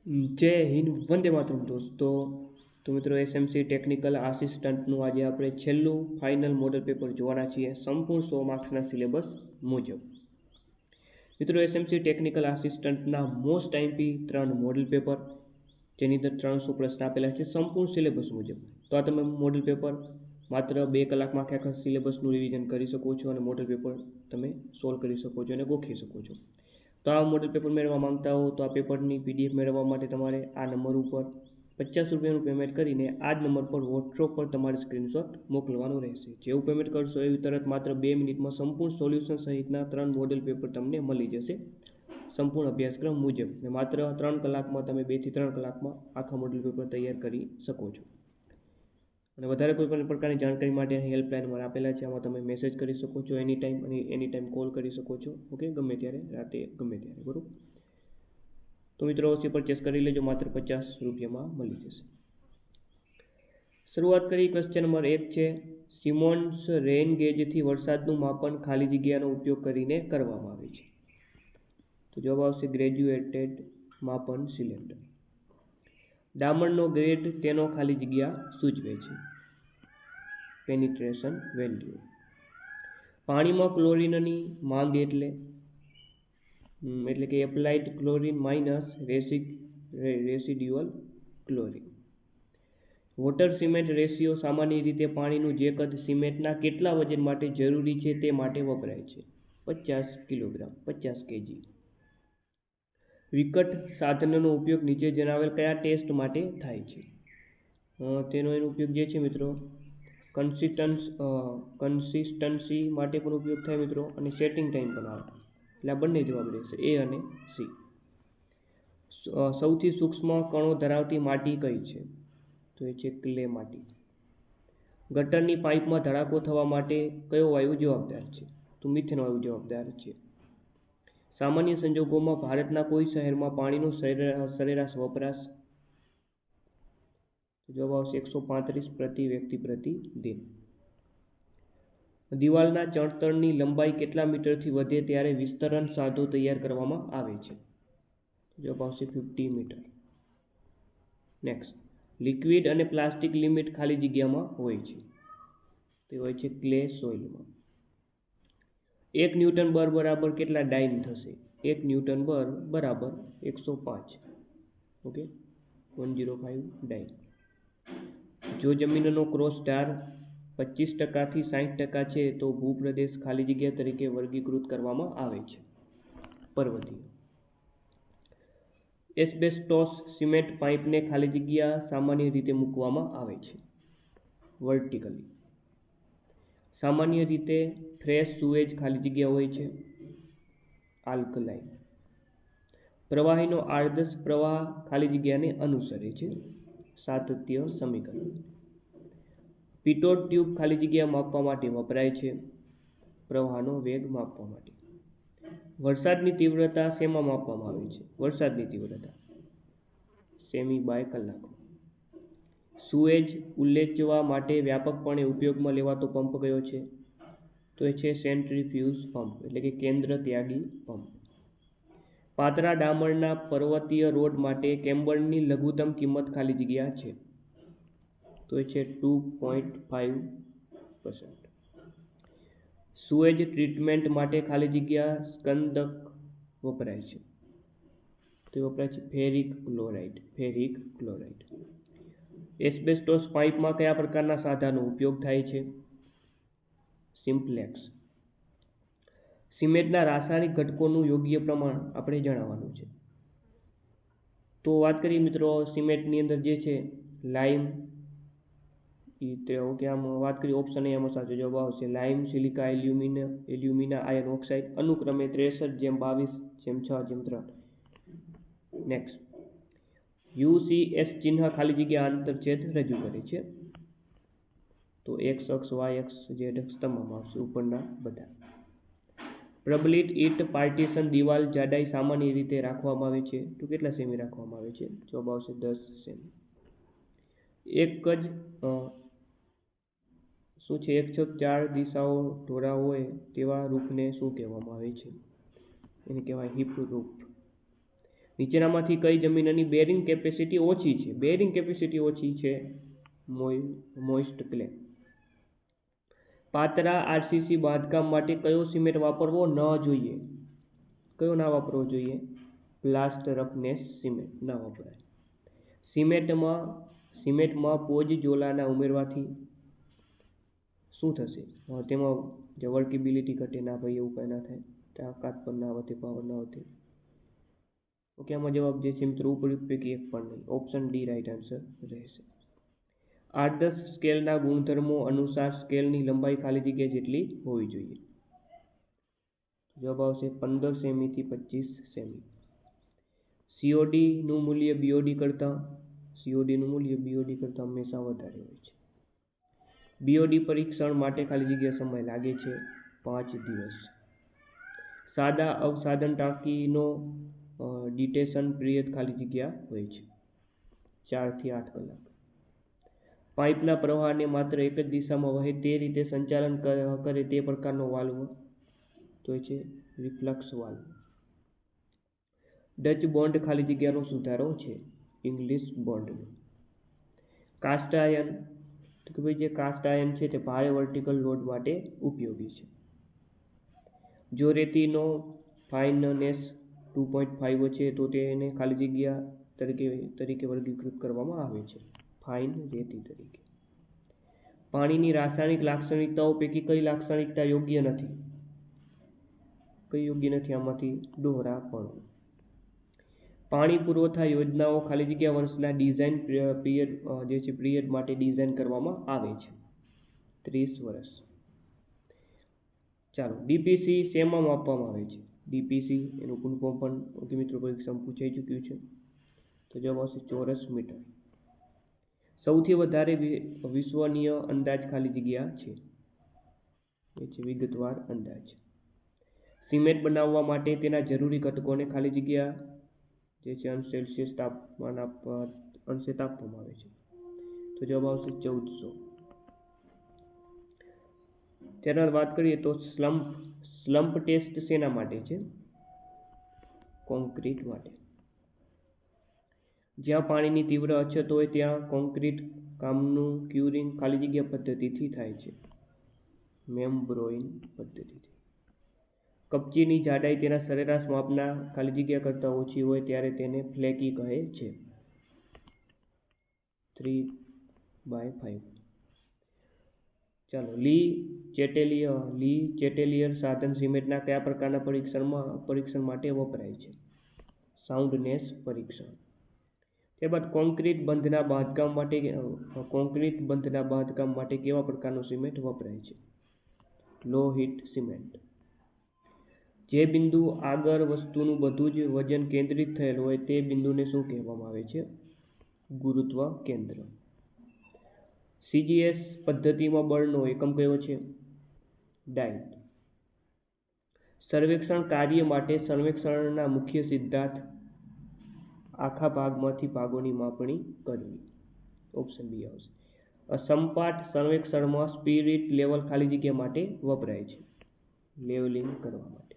जय हिंद वंदे मातरम दोस्तों। तो मित्रों एसएमसी टेक्निकल आसिस्टंटનું આજે આપણે છેલ્લું ફાઇનલ મોડલ પેપર જોવાના છીએ સંપૂર્ણ 100 માર્ક્સના સિલેબસ મુજબ। મિત્રો એસએમસી ટેક્નિકલ આસિસ્ટન્ટના મોસ્ટ આઈએમપી 3 મોડલ પેપર જેની અંદર 300 પ્રશ્ન આપેલા છે સંપૂર્ણ સિલેબસ મુજબ। તો આ તમે મોડલ પેપર માત્ર 2 કલાકમાં આખા સિલેબસનું રિવિઝન કરી શકો છો અને મોડલ પેપર તમે સોલ્વ કરી શકો છો અને ગોખી શકો છો। तो आ मॉडल पेपर मेळववा मांगता हो तो आ पेपरनी पीडीएफ मेळववा माटे तमारे आ नंबर पर 50 रुपयानुं पेमेंट करीने आ ज नंबर पर व्हाट्सएप पर तमारे स्क्रीनशॉट मोकलवानुं रहेशे। जेवुं पेमेंट करशो एवी तरत मात्र 2 मिनिटमां संपूर्ण सोल्यूशन सहितना 3 मॉडल पेपर तमने मळी जशे संपूर्ण अभ्यासक्रम मुजब। मात्र 3 कलाकमां तमे 2 થી 3 कलाकमां आखा मॉडल पेपर तैयार करी शको छो। અને વધારે કોઈ પણ પ્રકારની જાણકારી માટે હેલ્પલાઇન નંબર આપેલા છે, આમાં તમે મેસેજ કરી શકો છો એની ટાઈમ કોલ કરી શકો છો। ઓકે, ગમે ત્યારે રાતે ગમે ત્યારે, બરાબર। તો મિત્રો અવશ્ય પરચેસ કરી લેજો, માત્ર 50 રૂપિયામાં મળી જશે। શરૂઆત કરી ક્વેશ્ચન નંબર 1 છે સિમોન્સ રેન ગેજથી વરસાદનું માપન ખાલી જગ્યાનો ઉપયોગ કરીને કરવામાં આવે છે। તો જવાબ આવશે ગ્રેજ્યુએટેડ માપન સિલિન્ડર। ડામરનો ગ્રેડ તેનો ખાલી જગ્યા સૂચવે છે, પેનિટ્રેશન વેલ્યુ। પાણીમાં ક્લોરીનની માંગ એટલે કે applied chlorine minus residual chlorine. Water cement ratio સામાન્ય રીતે પાણીનું જે કદ સિમેન્ટના કેટલા વજન માટે જરૂરી છે તે માટે વપરાય છે, 50 કિલોગ્રામ, 50 કેજી। વિકટ સાધનનો ઉપયોગ નીચે જણાવેલ કયા ટેસ્ટ માટે થાય છે? તેનો એનો ઉપયોગ જે છે મિત્રો કન્સિસ્ટન્સી માટે પણ ઉપયોગ થાય મિત્રો, અને સેટિંગ ટાઈમ પણ આવે, એટલે આ બંને જવાબ રહેશે એ અને સી। સૌથી સૂક્ષ્મ કણો ધરાવતી માટી કઈ છે? તો એ છે ક્લે માટી। ગટરની પાઇપમાં ધડાકો થવા માટે કયો વાયુ જવાબદાર છે? તો મિથેન વાયુ જવાબદાર છે। સામાન્ય સંજોગોમાં ભારતના કોઈ શહેરમાં પાણીનો સરેરાશ વપરાશ? જવાબ આવશે 135 પ્રતિ વ્યક્તિ પ્રતિ દિન। દિવાલના ચણતરની લંબાઈ કેટલા મીટરથી વધે ત્યારે વિસ્તરણ સાધો તૈયાર કરવામાં આવે છે? જવાબ આવશે 50 મીટર। નેક્સ્ટ, લિક્વિડ અને પ્લાસ્ટિક લિમિટ ખાલી જગ્યામાં હોય છે, તે હોય છે ક્લે સોઇલમાં। 1 ન્યૂટન બર બરાબર કેટલા ડાઇન થશે? 1 ન્યૂટન બર બરાબર 105, ઓકે, 105 ડાઇન। જો જમીનનો ક્રોસ ઢાળ 25% થી 60% છે તો ભૂપ્રદેશ ખાલી જગ્યા તરીકે વર્ગીકૃત કરવામાં આવે છે, પર્વતીય। એસ્બેસ્ટોસ સિમેન્ટ પાઇપને ખાલી જગ્યા સામાન્ય રીતે મૂકવામાં આવે છે, વર્ટિકલી। સામાન્ય રીતે ફ્રેશ સુએજ ખાલી જગ્યા હોય છે, આલ્કલાઇન। પ્રવાહીનો આદર્શ પ્રવાહ ખાલી જગ્યાને અનુસરે છે, સાતત્ય સમીકરણ। પિટોટ ટ્યુબ ખાલી જગ્યા માપવા માટે વપરાય છે, પ્રવાહનો વેગ માપવા માટે। વરસાદની તીવ્રતા શેમાં માપવામાં આવે છે? વરસાદની તીવ્રતા સેમી બાય કલાકમાં। સુએજ ઉલેચવા માટે વ્યાપકપણે ઉપયોગમાં લેવાતો પંપ કયો છે? તો એ છે સેન્ટ્રીફ્યુજ પંપ, એટલે કે કેન્દ્ર ત્યાગી પંપ। પાતળા ડામરના પર્વતીય રોડ માટે કેમ્બરની લઘુત્તમ કિંમત ખાલી જગ્યા છે, તો એ છે 2.5%। સુએજ ટ્રીટમેન્ટ માટે ખાલી જગ્યા સ્કંદક વપરાય છે, તો વપરાય છે ફેરિક ક્લોરાઇડ। એસ્બેસ્ટોસ પાઇપમાં કયા પ્રકારના સાધાનો ઉપયોગ થાય છે? સિમ્પ્લેક્સ। સિમેન્ટના રાસાયણિક ઘટકોનું યોગ્ય પ્રમાણ આપણે જણાવવાનું છે। તો વાત કરીએ મિત્રો સિમેન્ટની અંદર જે છે લાઇમ, ઓકે, આમ વાત કરીએ ઓપ્શન એમાં સાચો જવાબ આવશે લાઇમ, સિલિકા, એલ્યુમિના, આયર્ન ઓક્સાઇડ, અનુક્રમે 63:22:6:3। નેક્સ્ટ, UCS ચિહ્ન ખાલી જગ્યા આંતરછેદ રજૂ કરે છે, તો X અક્ષ, Y અક્ષ, Z અક્ષ તમામ આવશે, ઉપરના બધા। પ્રબલિત ઈંટ પાર્ટીશન દિવાલ જાડાઈ સામાન્ય રીતે રાખવામાં આવે છે, તો કેટલા સેમી રાખવામાં આવે છે? જવાબ આવશે 10 સેમી। એક જ શું છે 104 દિશાઓ ઢોળા હોય તેવા રૂપને શું કહેવામાં આવે છે? એને કહેવાય હિપ રૂપ। નીચેનામાંથી કઈ જમીનની બેરિંગ કેપેસિટી ઓછી છે? બેરિંગ કેપેસિટી ઓછી છે મોઇસ્ટ ક્લે. પાતળા આરસીસી બાંધકામ માટે કયો સિમેન્ટ વાપરવો ન જોઈએ? કયો ના વાપરવો જોઈએ? પ્લાસ્ટર રફનેસ સિમેન્ટ ના વપરાય. સિમેન્ટમાં પોઝ-ઝોલાના ઉમેરવાથી શું થશે? તેમાં જે વર્કેબિલિટી ઘટે. ના ભાઈ, એવું કંઈ ના થાય. તાકાત પર ના વધે, પાવર ના વધે. ઓકે, આમાં જવાબ જે છે મિત્રો ઉપયુક્ત પૈકી એક પણ નહીં. ઓપ્શન ડી રાઈટ આન્સર રહેશે. આદર્શ સ્કેલના ગુણધર્મો અનુસાર સ્કેલની લંબાઈ ખાલી જગ્યા જેટલી હોવી જોઈએ. જવાબ આવશે 15 સેમીથી 25 સેમી. સીઓડીનું મૂલ્ય બીઓડી કરતાં હંમેશા વધારે હોય છે. બીઓડી પરીક્ષણ માટે ખાલી જગ્યા સમય લાગે છે 5 દિવસ. સાદા અવસાદન ટાંકીનો ડિટેશન પિરિયડ ખાલી જગ્યા હોય છે 4 થી 8 કલાક. પાઇપના પ્રવાહને માત્ર એક જ દિશામાં વહે તે રીતે સંચાલન કરે તે પ્રકારનો વાલ્વ તો છે રિફ્લક્સ વાલ્વ. ડચ બોન્ડ ખાલી જગ્યાનો સુધારો છે ઇંગ્લિશ બોન્ડનો. કાસ્ટ આયર્ન તો કે ભાઈ જે કાસ્ટ આયર્ન છે તે ભારે વર્ટિકલ લોડ માટે ઉપયોગી છે. જો રેતીનો ફાઇનનેસ 2.5 છે તો તેને ખાલી જગ્યા તરીકે વર્ગીકૃત કરવામાં આવે છે ફાઇન રેતી તરીકે. પાણીની રાસાયણિક લાક્ષણિકતાઓ પૈકી કઈ લાક્ષણિકતા યોગ્ય નથી? કઈ યોગ્ય નથી આમાંથી? ડોહરાપણું. પાણી પુરવઠા યોજનાઓ ખાલી જગ્યા વર્ષના ડિઝાઇન પિરિયડ માટે ડિઝાઇન કરવામાં આવે છે 30 વર્ષ. ચાલો, ડીપીસી શેમાં માપવામાં આવે છે? ડીપીસી એનું ફૂલ ફોર્મ પણ ઓકે મિત્રો પરીક્ષામાં પૂછાઈ ચૂક્યું છે. તો જવાબ આવશે ચોરસ મીટર. સૌથી વધારે વિશ્વનીય અંદાજ ખાલી જગ્યા છે એ છે વિગતવાર અંદાજ. સિમેન્ટ બનાવવા માટે તેના જરૂરી ઘટકોને ખાલી જગ્યા જે છે સેલ્સિયસ તાપમાન અંશે તાપવામાં આવે છે. તો જવાબ આવશે 1400. ત્યારબાદ વાત કરીએ તો સ્લમ્પ ટેસ્ટ શેના માટે છે? કોન્ક્રીટ માટે. જ્યાં પાણીની તીવ્ર અછત હોય ત્યાં કોન્ક્રીટ કામનું ક્યુરિંગ ખાલી જગ્યા પદ્ધતિથી થાય છે મેમ્બ્રોઇન પદ્ધતિથી. કપચીની જાડાઈ તેના સરેરાશ માપના ખાલી જગ્યા કરતાં ઓછી હોય ત્યારે તેને ફ્લેકી કહે છે 3/5. ચાલો, લી ચેટેલિયર સાધન સિમેન્ટના કયા પ્રકારના પરીક્ષણ માટે વપરાય છે? સાઉન્ડનેસ પરીક્ષણ. ત્યારબાદ કોન્ક્રીટ બંધના બાંધકામ માટે કેવા પ્રકારનું સિમેન્ટ વપરાય છે? લો હીટ સિમેન્ટ. જે બિંદુ આગળ વસ્તુનું બધું જ વજન કેન્દ્રિત થયેલ હોય તે બિંદુને શું કહેવામાં આવે છે? ગુરુત્વ કેન્દ્ર. સીજીએસ પદ્ધતિમાં બળનો એકમ કયો છે? ડાયટ. સર્વેક્ષણ કાર્ય માટે સર્વેક્ષણના મુખ્ય સિદ્ધાંત આખા ભાગમાંથી ભાગોની માપણી કરવી. ઓપ્શન બી આવશે. સપાટ સર્વેક્ષણમાં સ્પિરિટ લેવલ ખાલી જગ્યા માટે વપરાય છે લેવલિંગ કરવા માટે.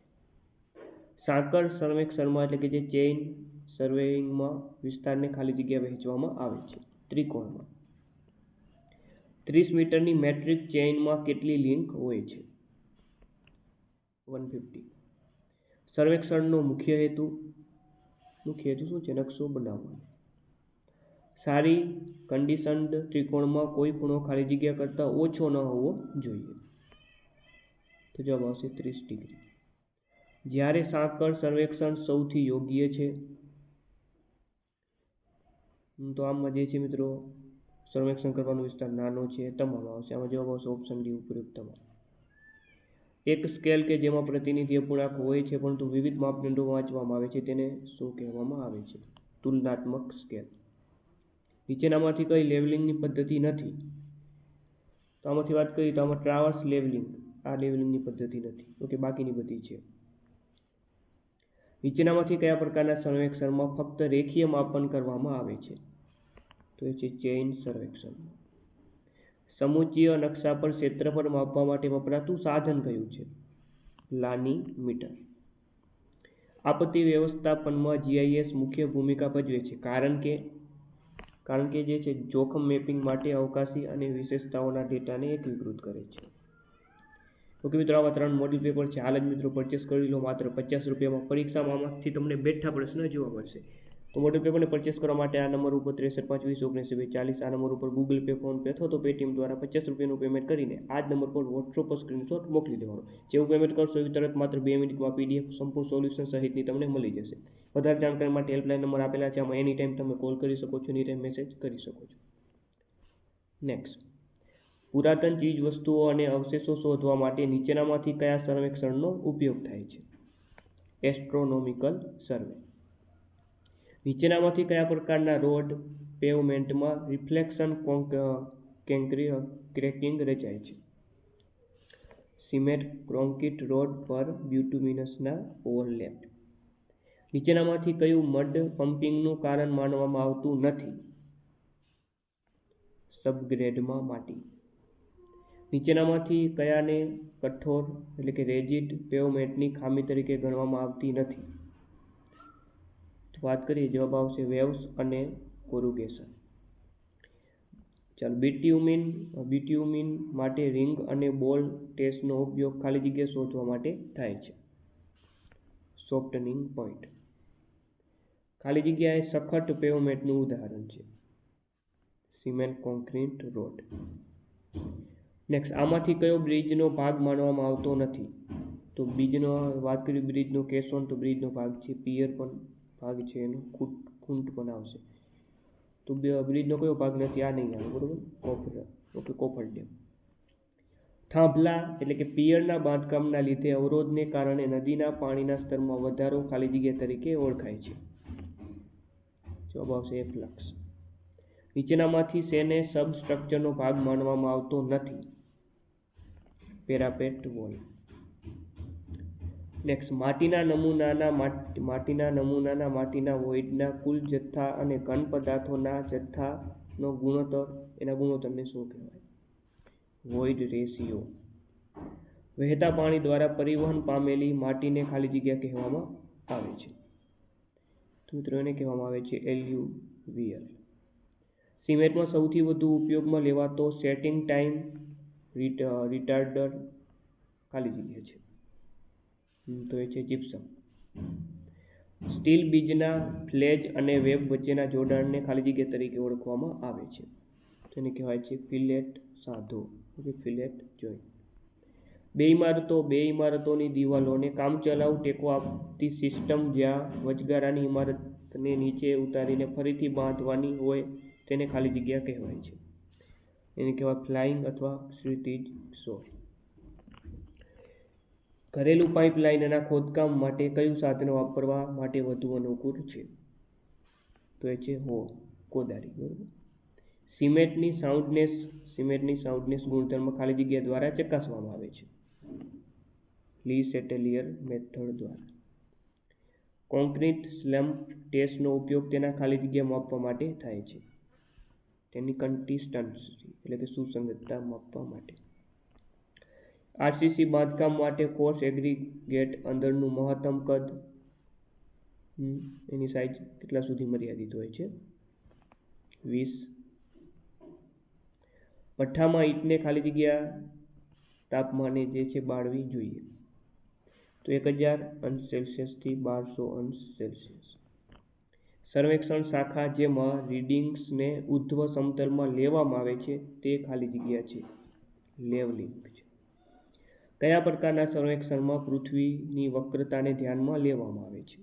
સાંકળ સર્વેક્ષણમાં એટલે કે જે ચેઇન સર્વેઇંગમાં વિસ્તારને ખાલી જગ્યા વહેંચવામાં આવે છે ત્રિકોણમાં. 30 મીટરની મેટ્રિક ચેઇનમાં કેટલી લિંક હોય છે? 150. સર્વેક્ષણનો મુખ્ય હેતુ શું છે? નકશો બનાવવાનો. સારી કન્ડિશન્ડ ત્રિકોણમાં કોઈ ખૂણો ખાલી જગ્યા કરતાં ઓછો ન હોવો જોઈએ. તો જવાબ આવશે 30 ડિગ્રી. જ્યારે સાંકળ સર્વેક્ષણ સૌથી યોગ્ય છે તો આમાં જે છે મિત્રો સર્વેક્ષણ કરવાનો વિસ્તાર નાનો છે તમામ આવશે. આમાં જવાબ આવશે ઓપ્શન ડી ઉપયુક્ત તમામ. એક સ્કેલ કે જેમાં પ્રતિનિધિ અપૂર્ણાંક હોય છે પરંતુ વિવિધ માપદંડો વાંચવામાં આવે છે તેને શું કહેવામાં આવે છે? તુલનાત્મક સ્કેલ. નીચેનામાંથી કઈ લેવલિંગની પદ્ધતિ નથી? તો આમાંથી વાત કરીએ તો આમાં ટ્રાવર્સ લેવલિંગ, આ લેવલિંગની પદ્ધતિ નથી. ઓકે, બાકીની બધી છે. નીચેનામાંથી કયા પ્રકારના સર્વેક્ષણમાં ફક્ત રેખીય માપન કરવામાં આવે છે? તો એ છે ચેઇન સર્વેક્ષણ. સમુચ્ચય નકશા પર ક્ષેત્રફળ માપવા માટે વપરાતું સાધન કયું છે? પ્લાનીમીટર. આપત્તિ વ્યવસ્થાપનમાં GIS મુખ્ય ભૂમિકા ભજવે છે, કારણ કે જે છે જોખમ મેપિંગ માટે અવકાશી અને વિશેષતાઓના ડેટાને એકીકૃત કરે છે. ઓકે મિત્રો, આવા 3 મોડ્યુલ પેપર છે. હાલ જ મિત્રો પરચેસ કરી લો, માત્ર 50 રૂપિયામાં. પરીક્ષામાં આમાંથી તમને બેઠા પ્રશ્ન જોવા મળશે. તો મોડ્યુલ પેપરને પરચેસ કરવા માટે આ નંબર ઉપર 63 5 20 19 240 આ નંબર ઉપર ગૂગલ પે, ફોન પે અથવા તો પેટીએમ દ્વારા 50 રૂપિયાનું પેમેન્ટ કરીને આ જ નંબર પર વોટ્સએપ પર સ્ક્રીનશોટ મોકલી દેવાનો. જેવું પેમેન્ટ કરશો એવી તરત માત્ર 2 મિનિટમાં PDF સંપૂર્ણ સોલ્યુશન સહિતની તમને મળી જશે. વધારે જાણકારી માટે હેલ્પલાઇન નંબર આપેલા છે, આમાં એની ટાઈમ તમે કોલ કરી શકો છો, એની ટાઈમ મેસેજ કરી શકો છો. નેક્સ્ટ, પુરાતન ચીજ વસ્તુઓ અને અવશેષો શોધવા માટે નીચેનામાંથી કયા સર્વેક્ષણનો ઉપયોગ થાય છે? એસ્ટ્રોનોમિકલ સર્વે. નીચેનામાંથી કયા પ્રકારના રોડ પેવમેન્ટમાં રિફ્લેક્શન ક્રેકિંગ રચાય છે? સિમેન્ટ કોન્ક્રીટ રોડ પર બીટુમિનસના ઓવરલેપ. નીચેનામાંથી કયું મડ પમ્પિંગનું કારણ માનવામાં આવતું નથી? સબગ્રેડમાં માટી. નીચેનામાંથી કયાને કઠોર એટલે કે રેજિડ પેવમેન્ટની ખામી તરીકે ગણવામાં આવતી નથી? વાત કરીએ, જવાબ આવશે વેવ્સ અને કોરુગેશન. ચાલો, બીટ્યુમિન માટે રિંગ અને બોલ ટેસ્ટનો ઉપયોગ ખાલી જગ્યા શોધવા માટે થાય છે. સોફ્ટનિંગ પોઈન્ટ. ખાલી જગ્યા એ સખત પેવમેન્ટનું ઉદાહરણ છે. Cement concrete road. નેક્સ્ટ, આમાંથી કયો બ્રિજનો ભાગ માનવામાં આવતો નથી? તો બ્રિજનો વાત કરીએ, બ્રિજનો કેસોન તો બ્રિજનો ભાગ છે, પિયર પણ ભાગ છે, એનો ખૂંટ પણ આવશે. તો બ્રિજનો કયો ભાગ નથી? આ નહીં આવે, બરોબર. Coffer dam. થાંભલા એટલે કે પિયરના બાંધકામના લીધે અવરોધને કારણે નદીના પાણીના સ્તરમાં વધારો ખાલી જગ્યા તરીકે ઓળખાય છે. જવાબ આવશે એફ્લક્સ. નીચેનામાંથી શેને સબસ્ટ્રક્ચરનો ભાગ માનવામાં આવતો નથી? Parapet wall. નેક્સ્ટ, માટીના નમૂનાના માટીના વોઇડના કુલ જથ્થા અને ઘન પદાર્થોના જથ્થાનો ગુણોત્તરને શું કહેવાય? Void ratio. વહેતા પાણી દ્વારા પરિવહન પામેલી માટીને ખાલી જગ્યા કહેવામાં આવે છે. તો મિત્રો એને કહેવામાં આવે છે એલ્યુવિયલ. સિમેન્ટમાં સૌથી વધુ ઉપયોગમાં લેવાતો સેટિંગ ટાઈમ રિટાર્ડર ખાલી જગ્યા છે, તો એ છે જીપ્સમ. સ્ટીલ બીજના ફ્લેજ અને વેબ વચ્ચેના જોડાણને ખાલી જગ્યા તરીકે ઓળખવામાં આવે છે, તેને કહેવાય છે ફિલેટ સાંધો, ફિલેટ જોઈન્ટ. બે ઇમારતોની દિવાલોને કામચલાઉ ટેકો આપતી સિસ્ટમ જ્યાં વચગાળાની ઇમારતને નીચે ઉતારીને ફરીથી બાંધવાની હોય તેને ખાલી જગ્યા કહેવાય છે, એને કહેવાય ફ્લાઇંગ અથવા ક્ષિતિજ શોર. ઘરેલું પાઇપલાઇનના ખોદકામ માટે કયું સાધન વાપરવા માટે વધુ અનુકૂળ છે? તો એ છે કોદાળી, બરોબર. સિમેન્ટની સાઉન્ડનેસ ગુણધર્મ ખાલી જગ્યા દ્વારા ચકાસવામાં આવે છે, લી સેટેલિયર મેથડ દ્વારા. કોન્ક્રીટ સ્લમ્પ ટેસ્ટનો ઉપયોગ તેના ખાલી જગ્યા માપવા માટે થાય છે, તેની કન્સિસ્ટન્સી એટલે કે સુસંગતતા માપવા માટે. RCC બાંધકામ માટે કોર્સ એગ્રીગેટ અંદરનું મહત્તમ કદ એની સાઇઝ કેટલા સુધી મર્યાદિત હોય છે? 20. ભઠ્ઠામાં ઈંટને ખાલી જગ્યા તાપમાને જે છે બાળવી જોઈએ, તો 1000°C થી 1200°C. સર્વેક્ષણ શાખા જેમાં રીડિંગ્સને ઉર્ધ્વ સમતલમાં લેવામાં આવે છે તે ખાલી જગ્યા છે લેવલિંગ છે. કયા પ્રકારના સર્વેક્ષણમાં પૃથ્વીની વક્રતાને ધ્યાનમાં લેવામાં આવે છે?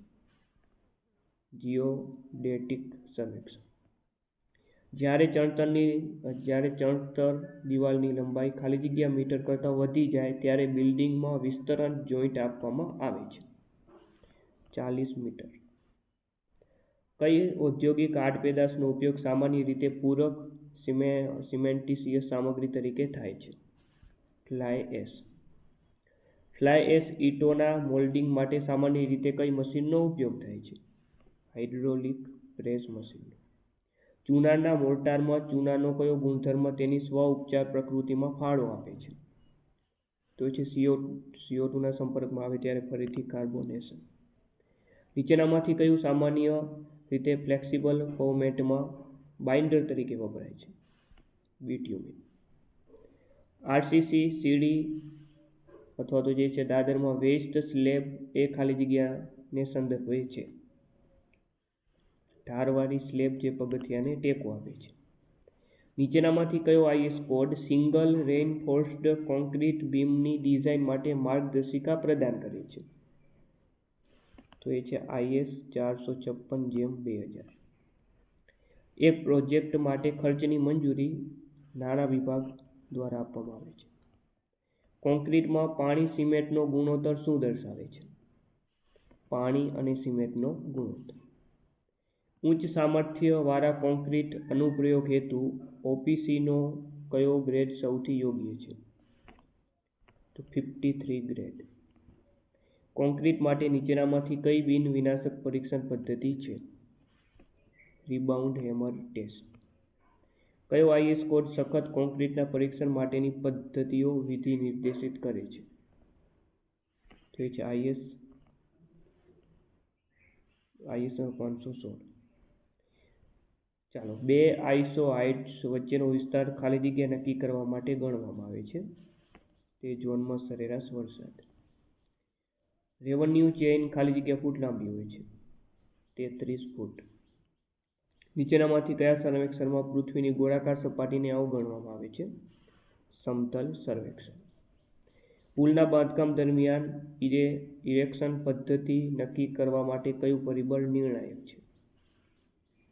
જિયોડેટિક સર્વેક્ષણ. જ્યારે ચણતર દિવાલની લંબાઈ ખાલી જગ્યા મીટર કરતાં વધી જાય ત્યારે બિલ્ડિંગમાં વિસ્તરણ જોઈન્ટ આપવામાં આવે છે, 40 મીટર. કઈ ઔદ્યોગિક આડ પેદાશનો ઉપયોગ સામાન્ય રીતે પૂરક સિમેન્ટીસિયસ સામગ્રી તરીકે થાય છે? Fly ash. ફ્લાય એશ ઈંટોના મોલ્ડિંગ માટે સામાન્ય રીતે કઈ મશીનનો ઉપયોગ થાય છે? Hydraulic press machine. ચૂનાના મોર્ટારમાં ચૂનાનો કયો ગુણધર્મ તેની સ્વ ઉપચાર પ્રકૃતિમાં ફાળો આપે છે? તો છે CO2ના સંપર્કમાં આવે ત્યારે ફરીથી કાર્બોનેશન. નીચેનામાંથી કયું સામાન્ય રીતે ફ્લેક્સિબલ ફોર્મેટમાં બાઇન્ડર તરીકે વપરાય છે? બીટ્યુમિન. આરસીસી સીડી અથવા તો જે છે દાદરમાં વેસ્ટ સ્લેબ એ ખાલી જગ્યાને સંદર્ભે છે. ધારવાળી સ્લેબ જે પગથિયાને ટેકો આપે છે. નીચેનામાંથી કયો આઈએસ કોડ સિંગલ રેઇનફોર્સ્ડ કોન્ક્રીટ બીમની ડિઝાઇન માટે માર્ગદર્શિકા પ્રદાન કરે છે? તો એ છે IS 456/2000. એક પ્રોજેક્ટ માટે ખર્ચની મંજૂરી નાણાં વિભાગ દ્વારા આપવામાં આવે છે. કોન્ક્રીટમાં પાણી સિમેન્ટનો ગુણોત્તર શું દર્શાવે છે? પાણી અને સિમેન્ટનો ગુણોત્તર. ઉચ્ચ સામર્થ્ય વાળા કોન્ક્રીટ અનુપ્રયોગ હેતુ OPCનો કયો ગ્રેડ સૌથી યોગ્ય છે? તો 53 ગ્રેડ. કોન્ક્રીટ માટે નીચેનામાંથી કઈ બિન વિનાશક પરીક્ષણ પદ્ધતિ છે? Rebound hammer test. કયો આઈએસ કોડ સખત કોન્ક્રીટના પરીક્ષણ માટેની પદ્ધતિઓ વિધિ નિર્દેશિત કરે છે? તો એ છે IS 516. ચાલો, બે આઇસોહાઇટ્સ વચ્ચેનો વિસ્તાર ખાલી જગ્યા નક્કી કરવા માટે ગણવામાં આવે છે. તે ઝોનમાં સરેરાશ વરસાદ. રેવન્યુ ચેઇન ખાલી જગ્યા ફૂટ લાંબી હોય છે? 33 ફૂટ. નીચેનામાંથી કયા સર્વેક્ષણમાં પૃથ્વીની ગોળાકાર સપાટીને અવગણવામાં આવે છે? સમતલ સર્વેક્ષણ. પુલના બાંધકામ દરમિયાન ઇરેક્શન પદ્ધતિ નક્કી કરવા માટે કયું પરિબળ નિર્ણાયક છે?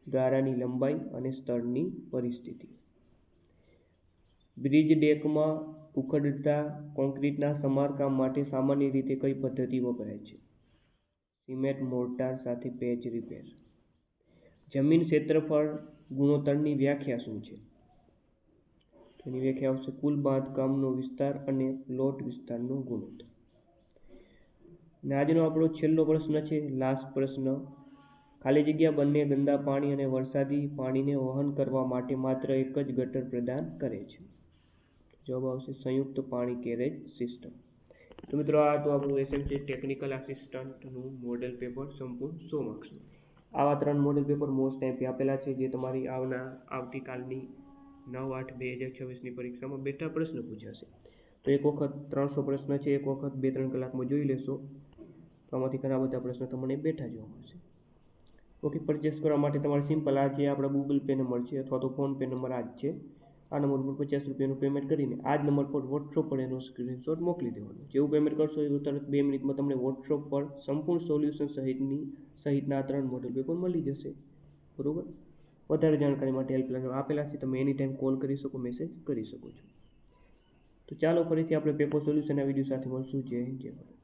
ગારાની લંબાઈ અને સ્થળની પરિસ્થિતિ. બ્રિજ ડેકમાં ઉખડતા કોન્ક્રીટના સમારકામ માટે સામાન્ય રીતે કઈ પદ્ધતિ વપરાય છે? સિમેન્ટ મોર્ટાર સાથે પેચ રિપેર. જમીન ક્ષેત્રફળ ગુણોત્તરની વ્યાખ્યા શું છે? તેની વ્યાખ્યા આવશે કુલ બાંધકામનો વિસ્તાર અને પ્લોટ વિસ્તારનો ગુણોત્તર. અને આજનો આપણો છેલ્લો પ્રશ્ન છે, લાસ્ટ પ્રશ્ન. ખાલી જગ્યા બંને ગંદા પાણી અને વરસાદી પાણીને વહન કરવા માટે માત્ર એક જ ગટર પ્રદાન કરે છે? જવાબ આવશે સંયુક્ત પાણી કેરેજ સિસ્ટમ. તો મિત્રો, આ તો આપણું એસએમસી ટેકનિકલ આસિસ્ટન્ટનું મોડેલ પેપર સંપૂર્ણ 100 માર્ક્સનું. આવા 3 મોડેલ પેપર મોસ્ટ ટાઈપથી આપેલા છે, જે તમારી આવતીકાલની 9/8/2026ની પરીક્ષામાં બેઠા પ્રશ્ન પૂછાશે. તો એક વખત 300 પ્રશ્ન છે, એક વખત 2-3 કલાકમાં જોઈ લેશો તો આમાંથી ઘણા બધા પ્રશ્નો તમને બેઠા જોવા મળશે. ઓકે, પરચેસ કરવા માટે તમારે સિમ્પલ આ જે આપણા ગૂગલ પે નંબર છે અથવા તો ફોન પે નંબર આ જ છે. આ નંબર પર 50 રૂપિયાનું પેમેન્ટ કરીને આ જ નંબર પર વોટ્સઅપ પર એનો સ્ક્રીનશોટ મોકલી દેવાનો. જેવું પેમેન્ટ કરશો એવું તરત 2 મિનિટમાં તમને વોટ્સઅપ પર સંપૂર્ણ સોલ્યુશન સહિતના 3 મોડેલ પેપર મળી જશે. બરોબર. વધારે જાણકારી માટે હેલ્પલાઇન આપેલા છે, તમે એની ટાઈમ કોલ કરી શકો, મેસેજ કરી શકો છો. તો ચાલો, ફરીથી આપણે પેપર સોલ્યુશનના વિડીયો સાથે મળશું. જય હિન્દ, જય ભારત.